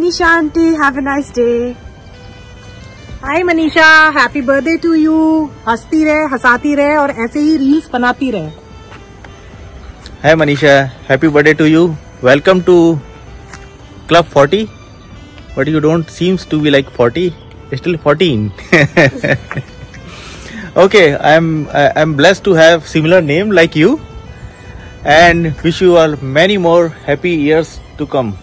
Manisha auntie, have a nice day. Hi Manisha, happy birthday to you. हंसती रहे, हंसाती रहे और ऐसे ही रील्स बनाती रहे. Hi Manisha, happy birthday to you. Welcome to Club 40. But you don't seems to be like 40. You're still 14. Okay, I'm blessed to have similar name like you, and wish you all many more happy years to come.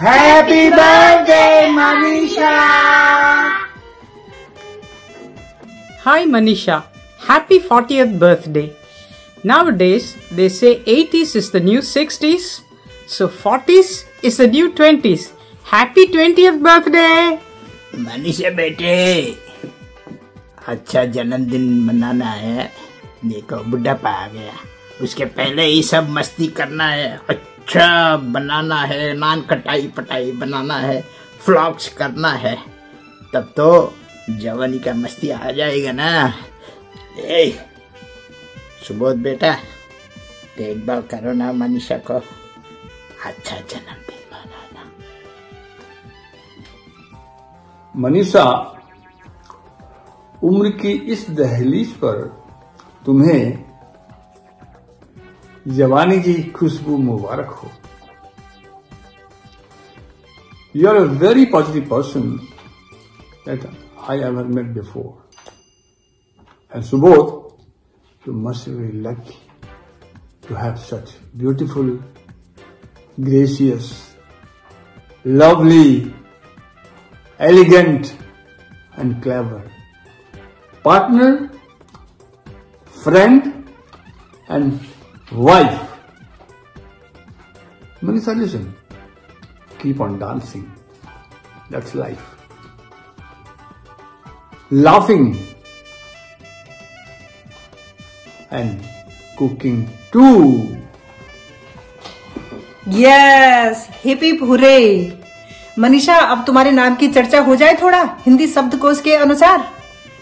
Happy birthday, Manisha! Hi Manisha, happy 40th birthday. Nowadays, they say 80s is the new 60s, so 40s is the new 20s. Happy 20th birthday! Manisha बेटे, अच्छा जन्मदिन मनाना है. देखो बुढ़ापा आ गया, उसके पहले ही सब मस्ती करना है. अच्छा बनाना है, नान कटाई पटाई बनाना है, फ्लॉक्स करना है, तब तो जवानी का मस्ती आ जाएगा ना. ए सुबोध बेटा, देखभाल करो ना मनीषा को. अच्छा जन्मदिन मनाना. मनीषा, उम्र की इस दहलीज पर तुम्हें जवानी की खुशबू मुबारक हो. You are a very positive person that I ever met before. And Subodh, you must be very lucky to have such beautiful, gracious, lovely, elegant and clever partner, friend and wife. Manisha, listen, keep on dancing. That's life. Laughing and cooking too. Yes, hip hip hooray. Manisha, अब तुम्हारे नाम की चर्चा हो जाए थोड़ा हिंदी शब्दकोश के अनुसार.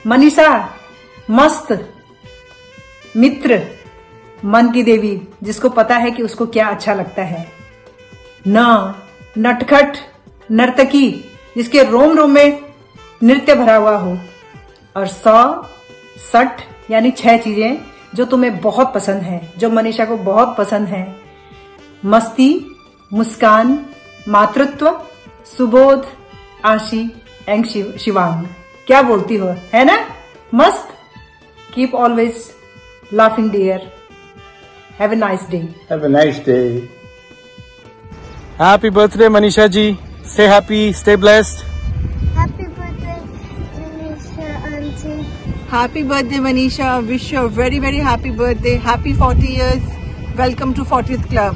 मनीषा, मस्त, मित्र, मन की देवी, जिसको पता है कि उसको क्या अच्छा लगता है. नटखट, नर्तकी, जिसके रोम रोम में नृत्य भरा हुआ हो. और 60 यानी 6 चीजें जो तुम्हें बहुत पसंद है, जो मनीषा को बहुत पसंद है. मस्ती, मुस्कान, मातृत्व, सुबोध, आशी एंड शिवांग. क्या बोलती हो, है ना? मस्त. Keep always laughing dear. Have a nice day. Have a nice day. Happy birthday Manisha ji. Stay happy, stay blessed. Happy birthday, Manisha auntie. Happy birthday Manisha. Wish you a very very happy birthday. Happy 40 years. Welcome to 40th Club.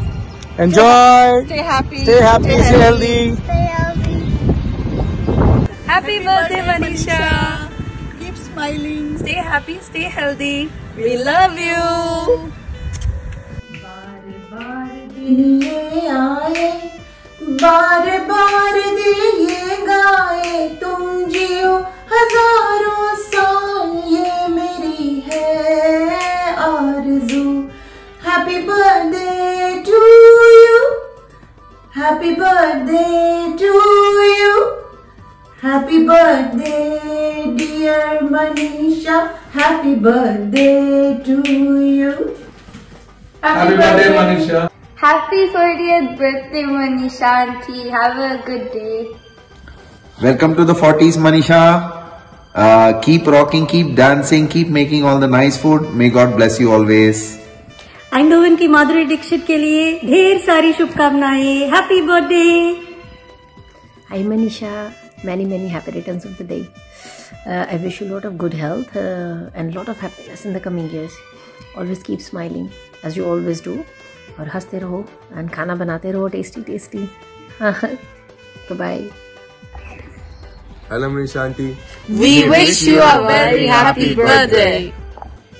Enjoy. Stay happy. Stay happy, stay healthy. Stay healthy. Happy birthday, Manisha. Keep smiling. Stay happy, stay healthy. We love you. बार बार दिन ये आए, बार बार दिल ये गाए, तुम जियो हजारों साल, ये मेरी है आरज़ू. Happy birthday to you. Happy birthday to you. Happy birthday dear Manisha. Happy birthday to you. Happy birthday, Manisha. Happy 40th birthday, Manisha auntie. Have a good day. Welcome to the 40s, Manisha. Keep rocking, keep dancing, keep making all the nice food. May God bless you always. आइंदोवन की माधुरी दीक्षित के लिए ढेर सारी शुभकामनाएं. Happy birthday. Hi Manisha, many happy returns of the day. I wish you a lot of good health and a lot of happiness in the coming years. Always keep smiling as you always do. और हंसते रहो and खाना बनाते रहो tasty. Bye bye. Hello Manisha aunty. We wish you a very happy birthday.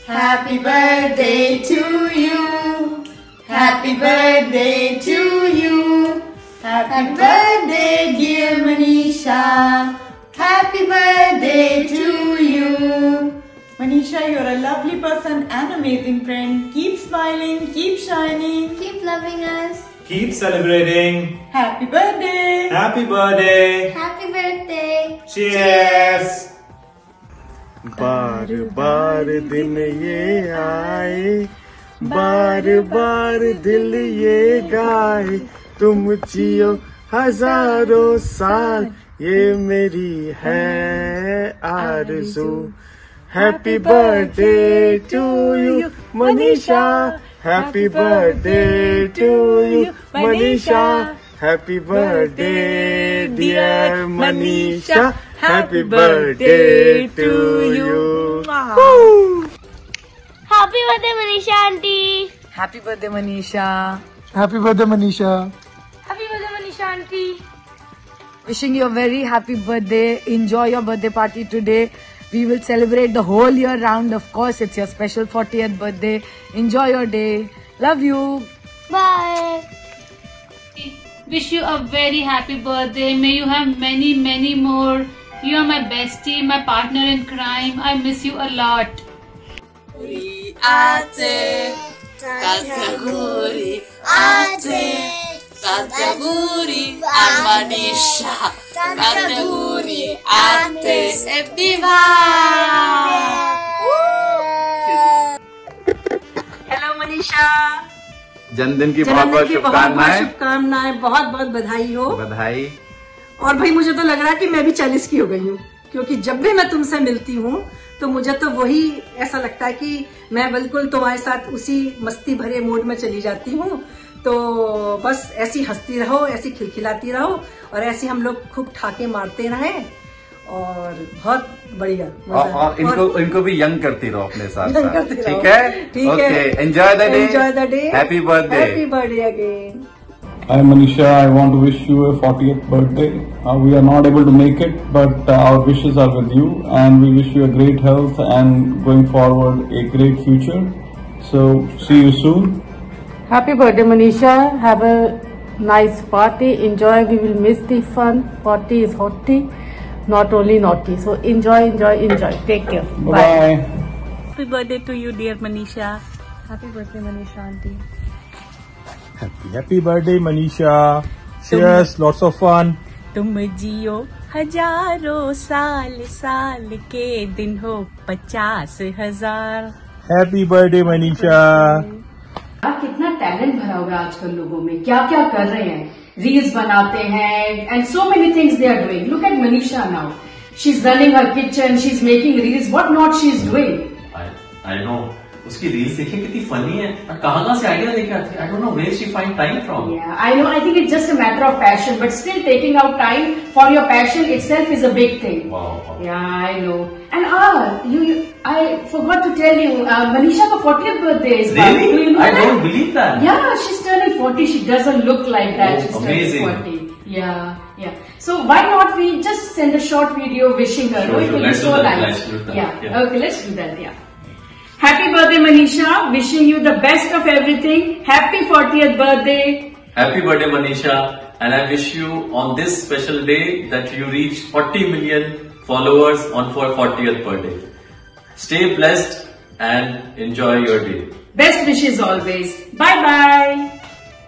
Happy birthday to you. Happy birthday to you. Happy birthday dear Manisha. Happy birthday to you. Manisha, you're a lovely person and amazing friend. Keep smiling, keep shining. Keep loving us. Keep celebrating. Happy birthday. Happy birthday. Happy birthday. Cheers. बार बार दिन ये आए, बार बार दिल ये गाए, तुम जियो हजारों साल, ये मेरी है आरज़ू. Happy birthday to you, Manisha. Happy birthday to you, Manisha. Happy birthday, dear Manisha. Happy birthday to you. Happy birthday Manisha auntie. Happy birthday Manisha. Happy birthday Manisha. Happy birthday Manisha auntie. Wishing you a very happy birthday. Enjoy your birthday party today. We will celebrate the whole year round. Of course, it's your special 40th birthday. Enjoy your day. Love you. Bye. Wish you a very happy birthday. May you have many, many more. You are my bestie, my partner in crime. I miss you a lot. Ate, Kategori, Ate, Kategori, and Manisha. Kategori, Ate, Viva! Hello Manisha, जन्मदिन की बहुत बहुत शुभकामनाएं. शुभकामनाएं, बहुत बहुत बधाई हो. बधाई. और भाई मुझे तो लग रहा है कि मैं भी 40 की हो गई हूँ, क्योंकि जब भी मैं तुमसे मिलती हूँ तो मुझे तो वही ऐसा लगता है कि मैं बिल्कुल तुम्हारे साथ उसी मस्ती भरे मूड में चली जाती हूँ. तो बस ऐसी हंसती रहो, ऐसी खिलखिलाती रहो और ऐसे हम लोग खूब ठाके मारते रहें और बहुत बढ़िया. और इनको भी यंग करती रहो अपने साथ. ठीक है, ठीक है. Enjoy the day. Enjoy the day. Happy birthday. Happy birthday again. Hi Manisha, I want to wish you a 40th birthday. We are not able to make it, but our wishes are with you, and we wish you a great health and going forward a great future. So see you soon. Happy birthday Manisha. Have a nice party. Enjoy. We will miss the fun. 40 is hotty, not only naughty. So enjoy, enjoy, enjoy. Take care. Bye. Happy birthday to you, dear Manisha. Happy birthday Manisha auntie. Happy birthday Manisha. Cheers. Lots of fun. तुम जियो हजारों साल, साल के दिन हो 50,000. Happy birthday Manisha. कितना talent भरा होगा आजकल लोगों में, क्या क्या कर रहे हैं. रील्स बनाते हैं and so many things they are doing. Look at Manisha now. She is running her kitchen, she is making reels. What not she is doing. I know. उसकी रील्स देखिए कितनी फनी है और कहाँ से आइडिया लेके आती है. I don't know where she find time from. I know. I think it's just a matter of passion, but still taking out time for your passion itself is a big thing. Yeah I know. And you I forgot to tell you, Manisha ka 40th birthday is back. Really? Do you know I that? don't believe that. Yeah, she's turning 40. She doesn't look like that. Oh, she's amazing. turning 40. Yeah. So why not we just send a short video wishing her? Sure, It will be let's so do that. nice. Let's do that. Yeah. Okay, let's do that. Yeah. Happy birthday, Manisha. Wishing you the best of everything. Happy 40th birthday. Happy birthday Manisha, and I wish you on this special day that you reach 40 million followers on for 40th birthday. Stay blessed and enjoy your day. Best wishes always. Bye bye.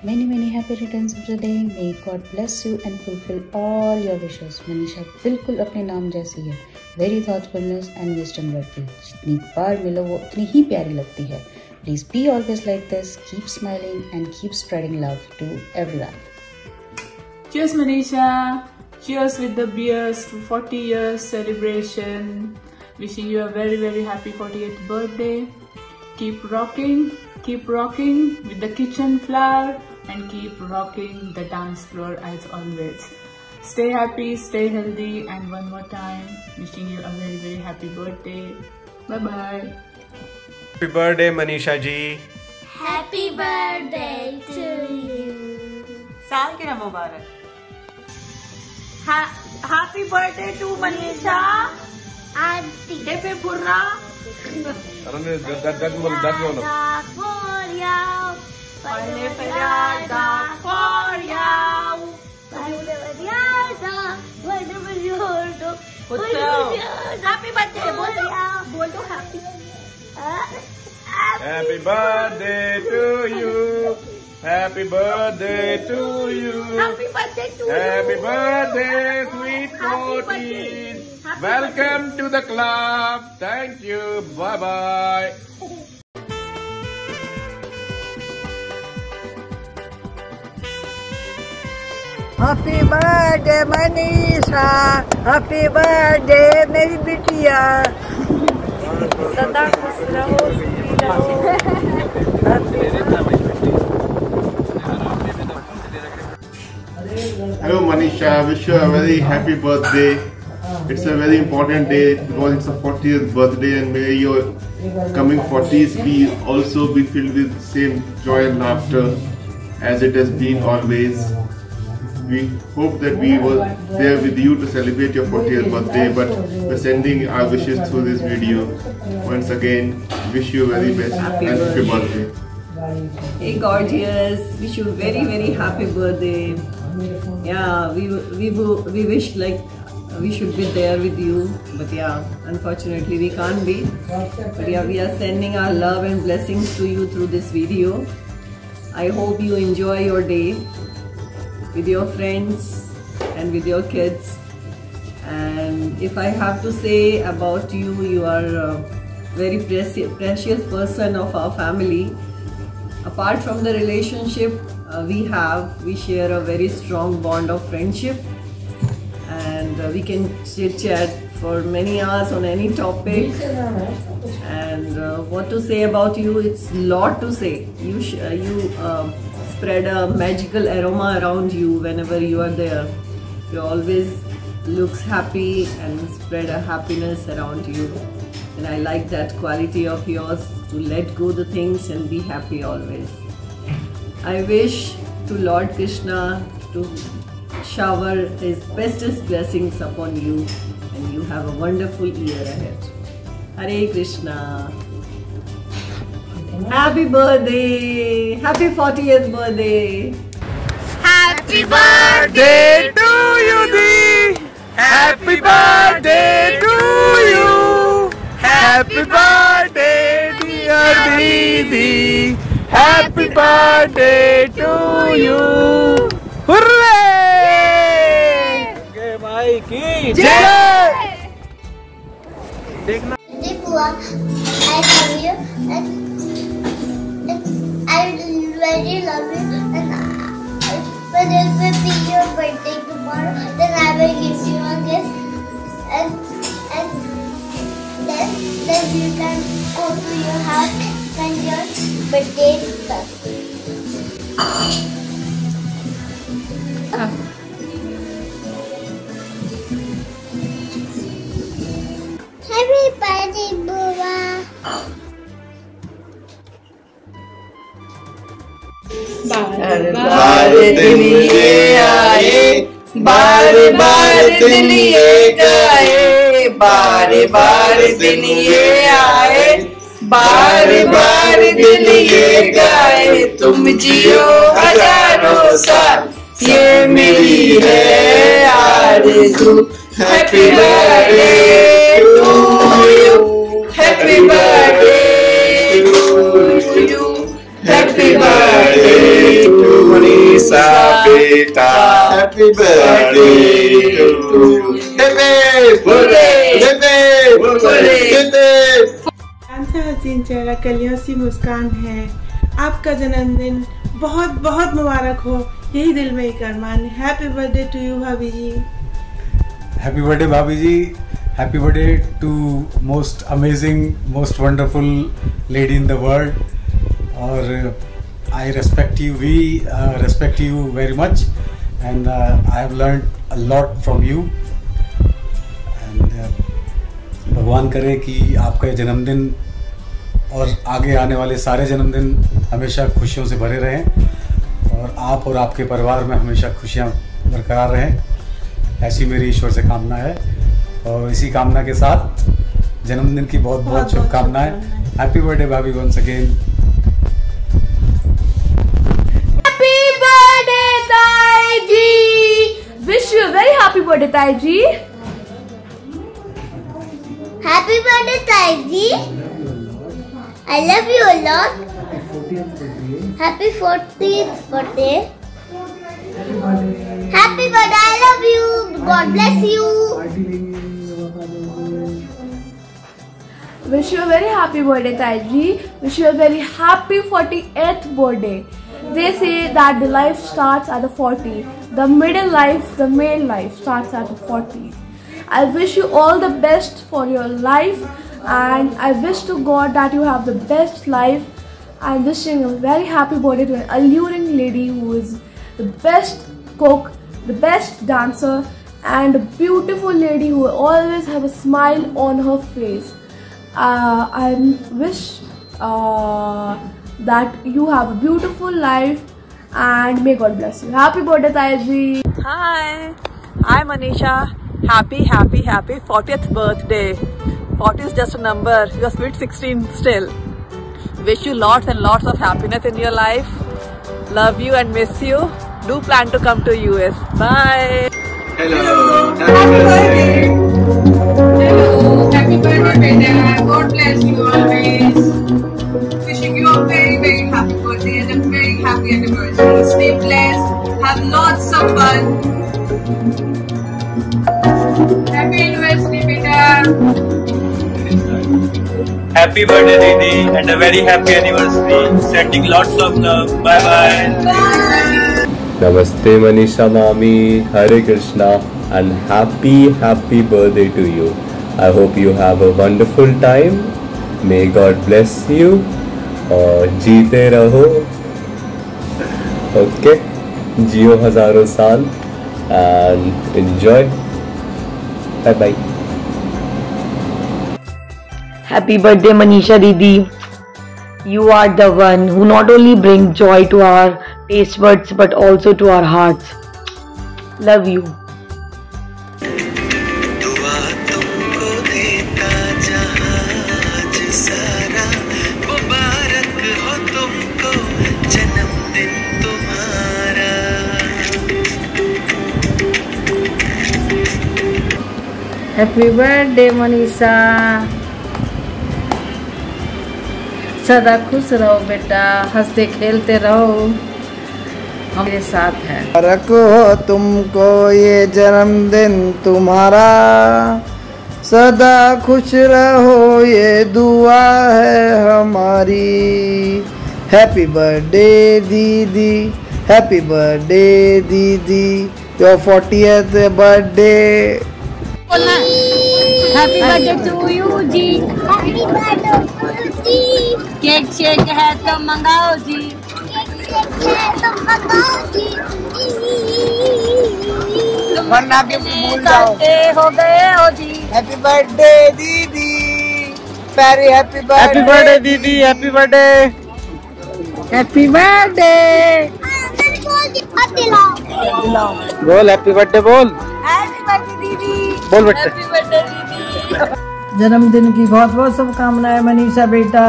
Many, many happy returns of the day. May God bless you and fulfill all your wishes. Manisha बिल्कुल अपने नाम जैसी है. Very thoughtfulness and wisdom रखती है. जितनी बार मिलो वो उतनी ही प्यारी लगती है. Please be always like this. Keep smiling and keep spreading love to everyone. Cheers Manisha. Cheers with the beers to 40 years celebration. Wishing you a very, very happy 40th birthday. Keep rocking with the kitchen floor and keep rocking the dance floor as always. Stay happy, stay healthy, and one more time, wishing you a very, very happy birthday. Bye bye. Happy birthday Manisha ji. Happy birthday to you. साल के ना मुबारक. Happy birthday to Manisha and Hepe Purra. That one. Happy birthday. बोल दो happy. Happy birthday to you. Happy birthday to you. Happy birthday to you. Happy birthday, sweet 14. Welcome to the club. Thank you. Bye bye. Happy birthday Manisha. Happy birthday मेरी बिटिया. सदा खुश रहो, सुखी रहो. Hello Manisha, I wish you a very happy birthday. It's a very important day because it's a 40th birthday, and may your coming 40s also be filled with same joy and laughter as it has been always. We hope that we were there with you to celebrate your 40th birthday, but we're sending our wishes through this video. Once again, wish you very best and happy birthday. Hey gorgeous, wish you very happy birthday. Yeah, we wish like we should be there with you, but yeah, unfortunately we can't be. But yeah, we are sending our love and blessings to you through this video. I hope you enjoy your day with your friends and with your kids. And if I have to say about you, you are a very precious person of our family. Apart from the relationship we share a very strong bond of friendship, and we can chit chat for many hours on any topic. And what to say about you, it's lot to say. You spread a magical aroma around you whenever you are there. You always looks happy and spread a happiness around you, and I like that quality of yours, to let go the things and be happy always. I wish to Lord Krishna to shower his bestest blessings upon you, and you have a wonderful year ahead. Hare Krishna. Happy birthday! Happy 40th birthday! Happy birthday to you, Dee. Happy birthday to you. Happy birthday, dear Didi. Happy birthday to you. Hooray! Okay, भाई की जय. देखना. I love you, and I very love you, and when it will be your birthday tomorrow, then I will give you a gift, and then you can go to your house and your birthday stuff. Happy birthday, Bua. बार दिन ये आए, बार दिन ये गए, बार दिन ये आए, बार दिन ये गए, तुम जियो हजारों साल, ये मेरी है आरज़ू. Happy birthday to you, happy birthday to you, happy birthday to Manisha बेटा. Happy birthday to you. हसीन चेहरा कलियों सी मुस्कान है. आपका जन्मदिन बहुत बहुत मुबारक हो, यही दिल में एक अरमान है. हैप्पी बर्थडे टू यू भाभी जी. हैप्पी बर्थडे भाभी जी. Happy birthday to most amazing, most wonderful lady in the world. और I respect you, we respect you very much, and I have learned a lot from you. And भगवान करे कि आपका ये जन्मदिन और आगे आने वाले सारे जन्मदिन हमेशा खुशियों से भरे रहें, और आप और आपके परिवार में हमेशा खुशियाँ बरकरार रहें. ऐसी मेरी ईश्वर से कामना है। और इसी कामना के साथ जन्मदिन की बहुत बहुत शुभकामनाएं। हैप्पी बर्थडे भाभी वंस अगेन। हैप्पी बर्थडे ताई जी, wish you very happy birthday ताई जी। हैप्पी बर्थडे ताई जी, I love you a lot. Happy 40th birthday। Happy birthday, I love you. God bless you. Wish you a very happy birthday, Taiji. Wish you a very happy 48th birthday. They say that the life starts at the 40. The middle life, the male life starts at the 40. I wish you all the best for your life, and I wish to God that you have the best life. I'm wishing a very happy birthday to an alluring lady who is the best cook, the best dancer, and a beautiful lady who will always have a smile on her face. I wish that you have a beautiful life, and may God bless you. Happy birthday, Taiji. Hi, I'm Manisha. Happy 40th birthday. 40 is just a number. You're sweet 16 still. Wish you lots and lots of happiness in your life. Love you and miss you. Do plan to come to US. Bye. Hello. Happy birthday. Hello. Happy birthday, Beta. God bless you always. Wishing you a very, very happy birthday and a very happy anniversary. Stay blessed. Have lots of fun. Happy anniversary, Beta. Happy birthday, Didi, and a very happy anniversary. Sending lots of love. Bye bye. Namaste, Manisha Mami. Hare Krishna, and happy birthday to you. I hope you have a wonderful time. May God bless you. और जीते रहो. Okay, जियो हजारों साल and enjoy. Bye bye. Happy birthday, Manisha Didi. You are the one who not only bring joy to our taste buds but also to our hearts. Love you. Happy birthday, Manisha. सदा खुश रहो बेटा, हंसते खेलते रहो, हमारे साथ है। मुबारक हो तुमको ये जन्मदिन तुम्हारा, सदा खुश रहो ये दुआ है हमारी। Happy birthday didi, happy birthday didi, your 40th birthday. Happy birthday to you ji. Happy birthday ji. Cake shake है तो मंगाओ जी। केक शेक है तो मंगाओ जी। वरना भी भूल जाओ। हो गए हो जी। हैप्पी बर्थडे दीदी, very happy birthday. Happy birthday didi, happy birthday. Happy birthday. बोल हैप्पी बर्थडे, बोल हैप्पी बर्थडे दीदी। बोल बेटा। हैप्पी बर्थडे दीदी। जन्मदिन की बहुत बहुत शुभकामनाएं मनीषा बेटा,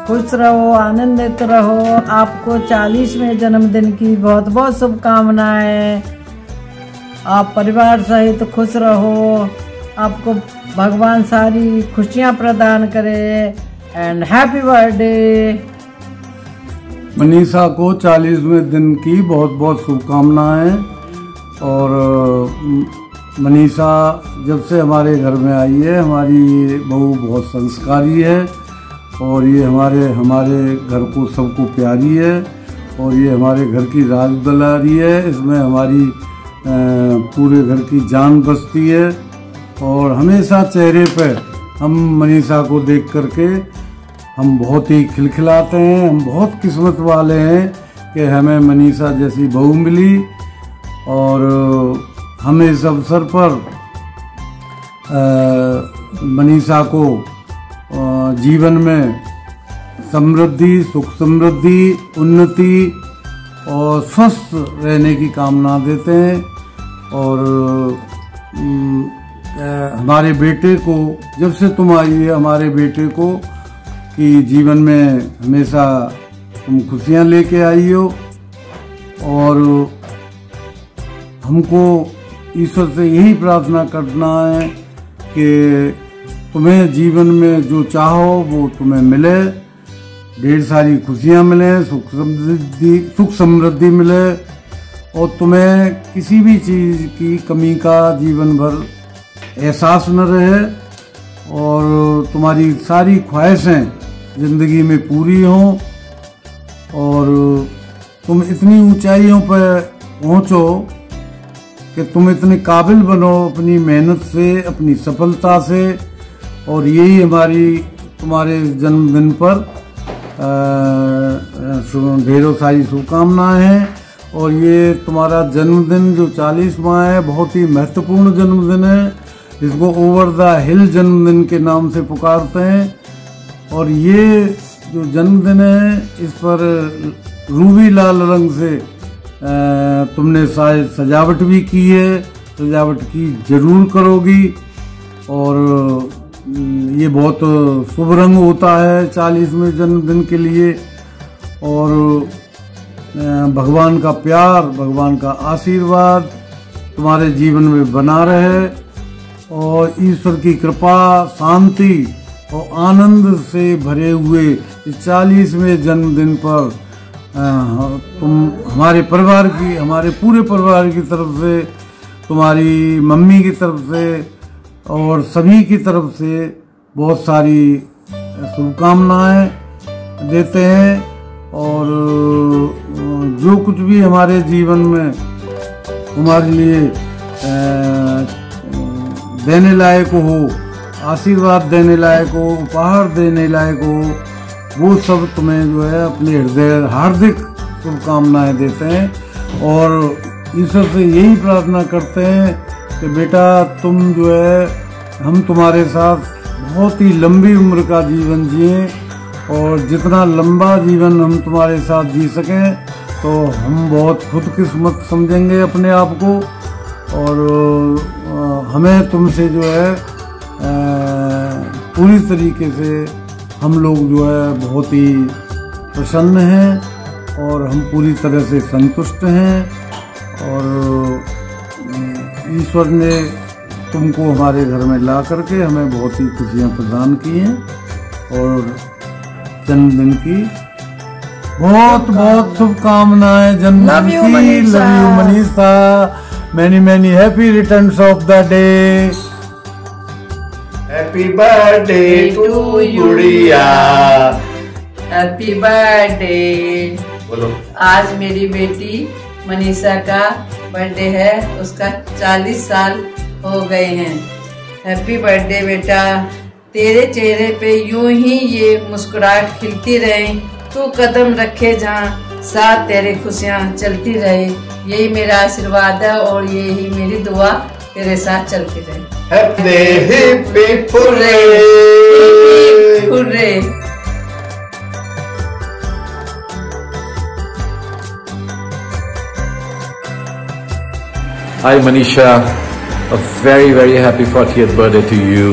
खुश रहो, आनंदित रहो। आपको 40वें जन्मदिन की बहुत बहुत शुभकामनाएं। आप परिवार सहित खुश रहो, आपको भगवान सारी खुशियां प्रदान करे। And happy birthday. मनीषा को 40वें दिन की बहुत बहुत शुभकामनाएं। और मनीषा जब से हमारे घर में आई है, हमारी बहू बहुत संस्कारी है और ये हमारे घर को सबको प्यारी है और ये हमारे घर की राजदुलारी है। इसमें हमारी पूरे घर की जान बसती है और हमेशा चेहरे पे हम मनीषा को देख करके हम बहुत ही खिलखिलाते हैं। हम बहुत किस्मत वाले हैं कि हमें मनीषा जैसी बहू मिली और हमें इस अवसर पर मनीषा को जीवन में समृद्धि, सुख समृद्धि, उन्नति और स्वस्थ रहने की कामना देते हैं। और हमारे बेटे को, जब से तुम आई है हमारे बेटे को, कि जीवन में हमेशा तुम खुशियाँ लेके आई हो। और हमको ईश्वर से यही प्रार्थना करना है कि तुम्हें जीवन में जो चाहो वो तुम्हें मिले, ढेर सारी खुशियाँ मिले, सुख समृद्धि मिले, और तुम्हें किसी भी चीज़ की कमी का जीवन भर एहसास न रहे, और तुम्हारी सारी ख्वाहिशें ज़िंदगी में पूरी हों, और तुम इतनी ऊंचाइयों पर पहुँचो कि तुम इतने काबिल बनो अपनी मेहनत से, अपनी सफलता से। और यही हमारी तुम्हारे जन्मदिन पर ढेरों सारी शुभकामनाएं हैं। और ये तुम्हारा जन्मदिन जो 40वां है, बहुत ही महत्वपूर्ण जन्मदिन है। इसको ओवर द हिल जन्मदिन के नाम से पुकारते हैं। और ये जो जन्मदिन है, इस पर रूबी लाल रंग से तुमने शायद सजावट भी की है, सजावट की जरूर करोगी। और ये बहुत शुभ रंग होता है 40वें जन्मदिन के लिए। और भगवान का प्यार, भगवान का आशीर्वाद तुम्हारे जीवन में बना रहे, और ईश्वर की कृपा, शांति और आनंद से भरे हुए इस 40वें जन्मदिन पर तुम हमारे परिवार की, हमारे पूरे परिवार की तरफ से, तुम्हारी मम्मी की तरफ से और सभी की तरफ से बहुत सारी शुभकामनाएं देते हैं। और जो कुछ भी हमारे जीवन में तुम्हारे लिए देने लायक हो, आशीर्वाद देने लायक हो, उपहार देने लायक हो, वो सब तुम्हें जो है अपने हृदय हार्दिक शुभकामनाएं देते हैं। और ईश्वर से यही प्रार्थना करते हैं कि बेटा तुम जो है, हम तुम्हारे साथ बहुत ही लंबी उम्र का जीवन जिए, और जितना लंबा जीवन हम तुम्हारे साथ जी सकें तो हम बहुत खुदकिस्मत समझेंगे अपने आप को। और हमें तुमसे जो है पूरी तरीके से हम लोग जो है बहुत ही प्रसन्न हैं, और हम पूरी तरह से संतुष्ट हैं। और ईश्वर ने तुमको हमारे घर में ला करके हमें बहुत ही खुशियाँ प्रदान की हैं। और जन्मदिन की बहुत बहुत शुभकामनाएं जन्मदिन की। Love you Manisha, many many happy returns of the day. Happy birthday to Gudiya, happy birthday. बोलो। आज मेरी बेटी मनीषा का बर्थडे है, उसका 40 साल हो गए हैं। हैप्पी बर्थडे बेटा, तेरे चेहरे पे यूं ही ये मुस्कुराहट खिलती रहे, तू कदम रखे जहाँ साथ तेरे खुशियाँ चलती रहे। यही मेरा आशीर्वाद है और यही मेरी दुआ तेरे साथ चलती रहे। Happy hurray, hurray. Hi Manisha, a very very happy 40th birthday to you.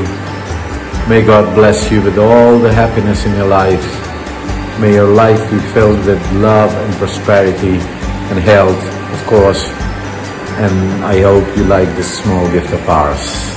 May God bless you with all the happiness in your life. May your life be filled with love and prosperity and health, of course. And I hope you like this small gift of ours.